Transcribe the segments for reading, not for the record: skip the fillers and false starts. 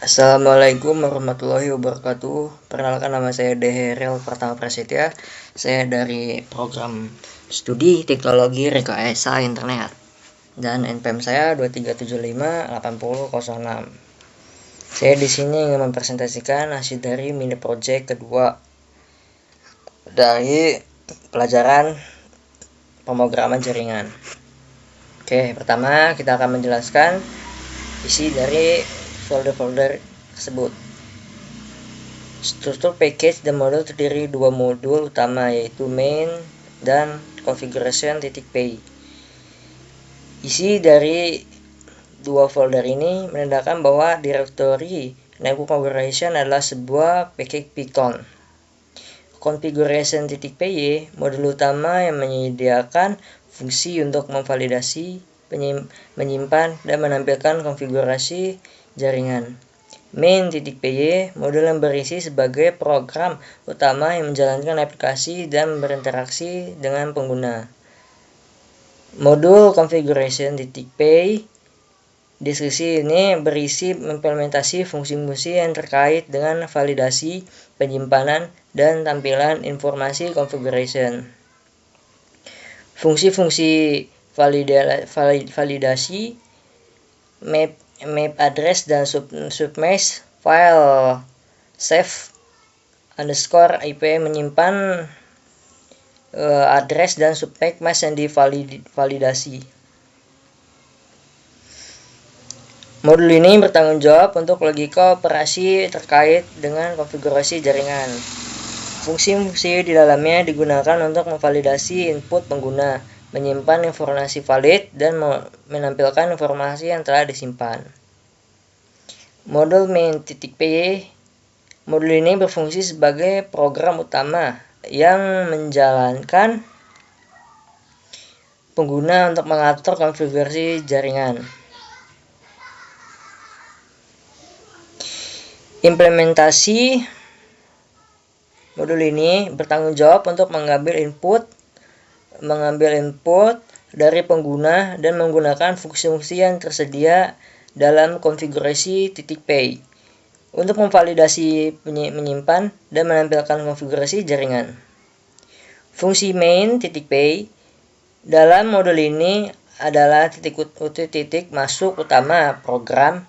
Assalamualaikum warahmatullahi wabarakatuh. Perkenalkan, nama saya Deheril Pratama Prasetya. Saya dari program studi teknologi rekayasa internet dan NPM saya 23758006. Saya di sini ingin mempresentasikan hasil dari mini project kedua dari pelajaran pemrograman jaringan. Oke, pertama kita akan menjelaskan isi dari folder-folder tersebut. Struktur package dan modul terdiri dua modul utama, yaitu main dan configuration.py. Isi dari dua folder ini menandakan bahwa direktori network configuration adalah sebuah package Python. Configuration.py modul utama yang menyediakan fungsi untuk memvalidasi, menyimpan, dan menampilkan konfigurasi jaringan. Main.py modul yang berisi sebagai program utama yang menjalankan aplikasi dan berinteraksi dengan pengguna. Modul configuration.py deskripsi ini berisi implementasi fungsi-fungsi yang terkait dengan validasi, penyimpanan, dan tampilan informasi configuration. Fungsi-fungsi validasi, map address dan submesh file save_IP menyimpan address dan submesh mesh yang divalidasi. Modul ini bertanggung jawab untuk logika operasi terkait dengan konfigurasi jaringan. Fungsi-fungsi di dalamnya digunakan untuk memvalidasi input pengguna, menyimpan informasi valid, dan menampilkan informasi yang telah disimpan. Modul main.py modul ini berfungsi sebagai program utama yang menjalankan pengguna untuk mengatur konfigurasi jaringan. Implementasi modul ini bertanggung jawab untuk mengambil input dari pengguna dan menggunakan fungsi-fungsi yang tersedia dalam configuration.py untuk memvalidasi, menyimpan, dan menampilkan konfigurasi jaringan. Fungsi main.py dalam modul ini adalah titik masuk utama program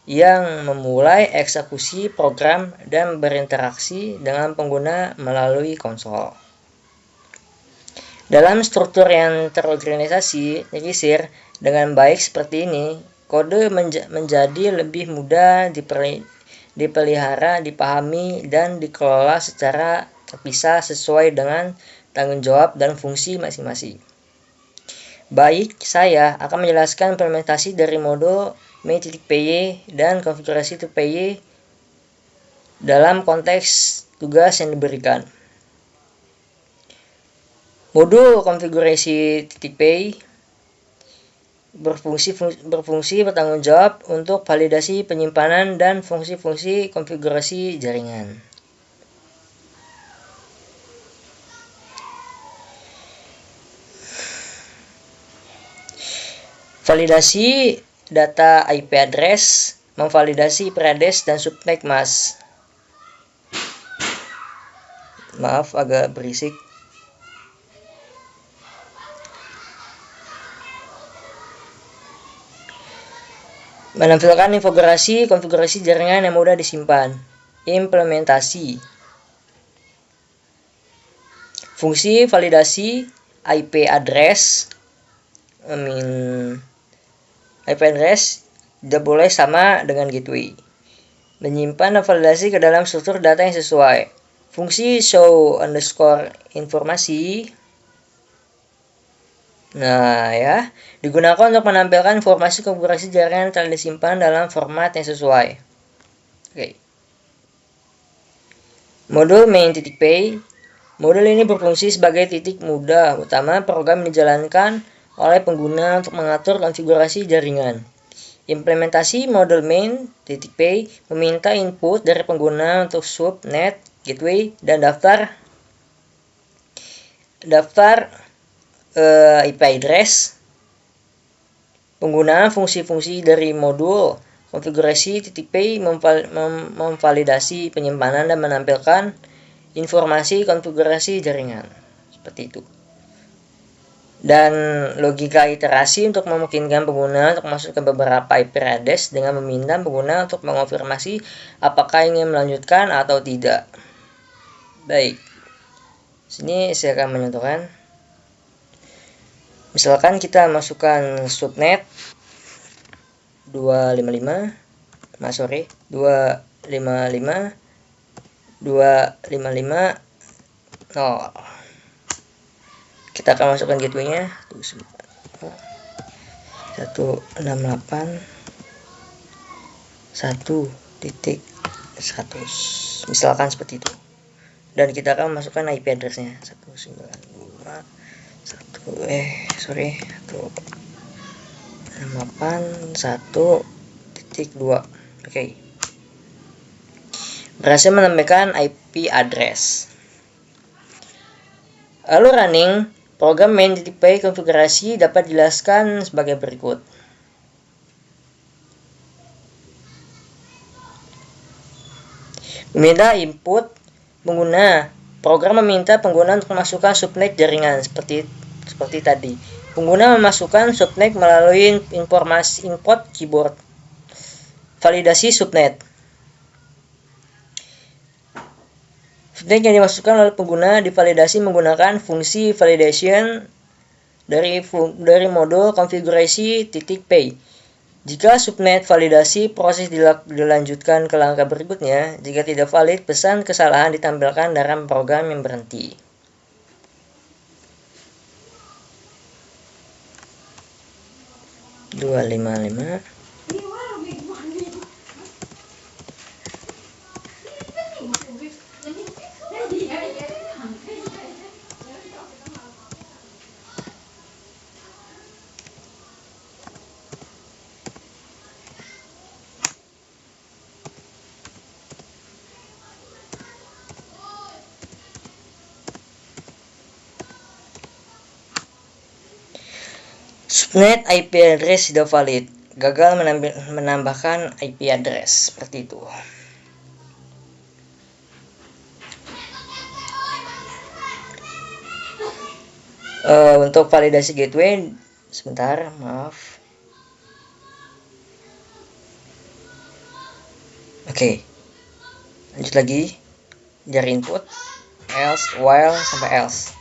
yang memulai eksekusi program dan berinteraksi dengan pengguna melalui konsol. Dalam struktur yang terorganisasi dengan baik seperti ini, kode menjadi lebih mudah dipelihara, dipahami, dan dikelola secara terpisah sesuai dengan tanggung jawab dan fungsi masing-masing. Baik, saya akan menjelaskan implementasi dari modul main.py dan configuration.py dalam konteks tugas yang diberikan. Modul configuration.py berfungsi bertanggung jawab untuk validasi, penyimpanan, dan fungsi-fungsi konfigurasi jaringan. Validasi data IP address, memvalidasi IP address dan subnet mask. Maaf, agak berisik. Menampilkan konfigurasi jaringan yang mudah disimpan. Implementasi fungsi validasi IP address tidak boleh sama dengan gateway. Menyimpan dan validasi ke dalam struktur data yang sesuai. Fungsi show_informasi digunakan untuk menampilkan informasi konfigurasi jaringan yang telah disimpan dalam format yang sesuai. Modul main.py modul ini berfungsi sebagai titik mudah utama program yang dijalankan oleh pengguna untuk mengatur konfigurasi jaringan. Implementasi modul main.py meminta input dari pengguna untuk subnet, gateway, dan daftar IP address. Penggunaan fungsi-fungsi dari modul Konfigurasi .py memvalidasi penyimpanan dan menampilkan informasi konfigurasi jaringan. Seperti itu. Dan logika iterasi untuk memungkinkan pengguna untuk masuk ke beberapa IP address dengan meminta pengguna untuk mengonfirmasi apakah ingin melanjutkan atau tidak. Baik. Sini saya akan mencontohkan. Misalkan kita masukkan subnet 255 kita akan masukkan gateway-nya 168.1.100 misalkan seperti itu, dan kita akan masukkan IP address-nya 192.168.1.2. Oke. Berhasil menambahkan IP address. Lalu running program main .py konfigurasi dapat dijelaskan sebagai berikut. Meminta input pengguna. Program meminta pengguna untuk memasukkan subnet jaringan seperti tadi. Pengguna memasukkan subnet melalui informasi input keyboard. Validasi subnet. Subnet yang dimasukkan oleh pengguna divalidasi menggunakan fungsi validation dari modul konfigurasi .py. Jika subnet validasi, proses dilanjutkan ke langkah berikutnya. Jika tidak valid, pesan kesalahan ditampilkan dalam program yang berhenti. Subnet IP address tidak valid. Gagal menambahkan IP address. Seperti itu. Untuk validasi gateway, sebentar, maaf. Oke. Lanjut lagi. Dari input, else, while, sampai else.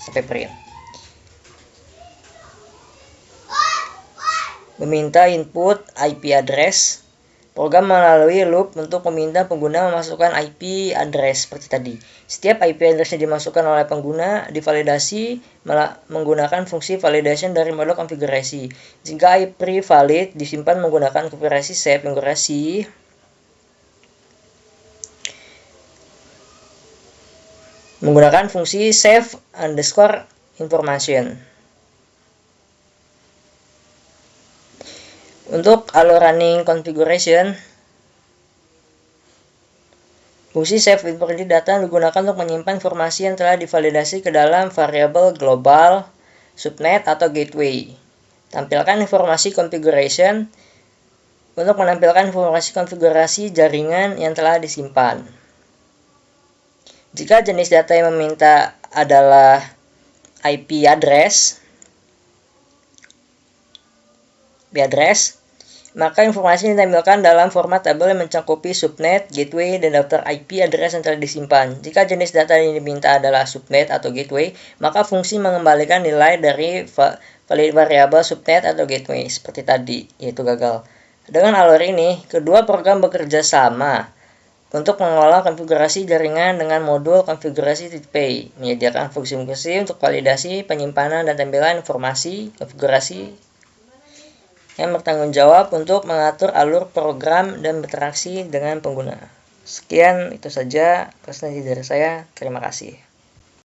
Sampai print. Meminta input IP address. Program melalui loop untuk meminta pengguna memasukkan IP address seperti tadi. Setiap IP address yang dimasukkan oleh pengguna divalidasi menggunakan fungsi validation dari modul konfigurasi. Jika IP valid disimpan menggunakan konfigurasi save konfigurasi. Menggunakan fungsi save underscore information. Untuk alur running configuration, fungsi save information data digunakan untuk menyimpan informasi yang telah divalidasi ke dalam variabel global, subnet, atau gateway. Tampilkan informasi configuration untuk menampilkan informasi konfigurasi jaringan yang telah disimpan. Jika jenis data yang meminta adalah IP address, maka informasi ditampilkan dalam format tabel yang mencakupi subnet, gateway, dan daftar IP address yang telah disimpan. Jika jenis data yang diminta adalah subnet atau gateway, maka fungsi mengembalikan nilai dari variabel subnet atau gateway seperti tadi, yaitu gagal. Dengan alur ini, kedua program bekerja sama untuk mengelola konfigurasi jaringan dengan modul konfigurasi .py, menyediakan fungsi-fungsi untuk validasi, penyimpanan, dan tampilan informasi konfigurasi yang bertanggung jawab untuk mengatur alur program dan berinteraksi dengan pengguna. Sekian, itu saja presentasi dari saya. Terima kasih.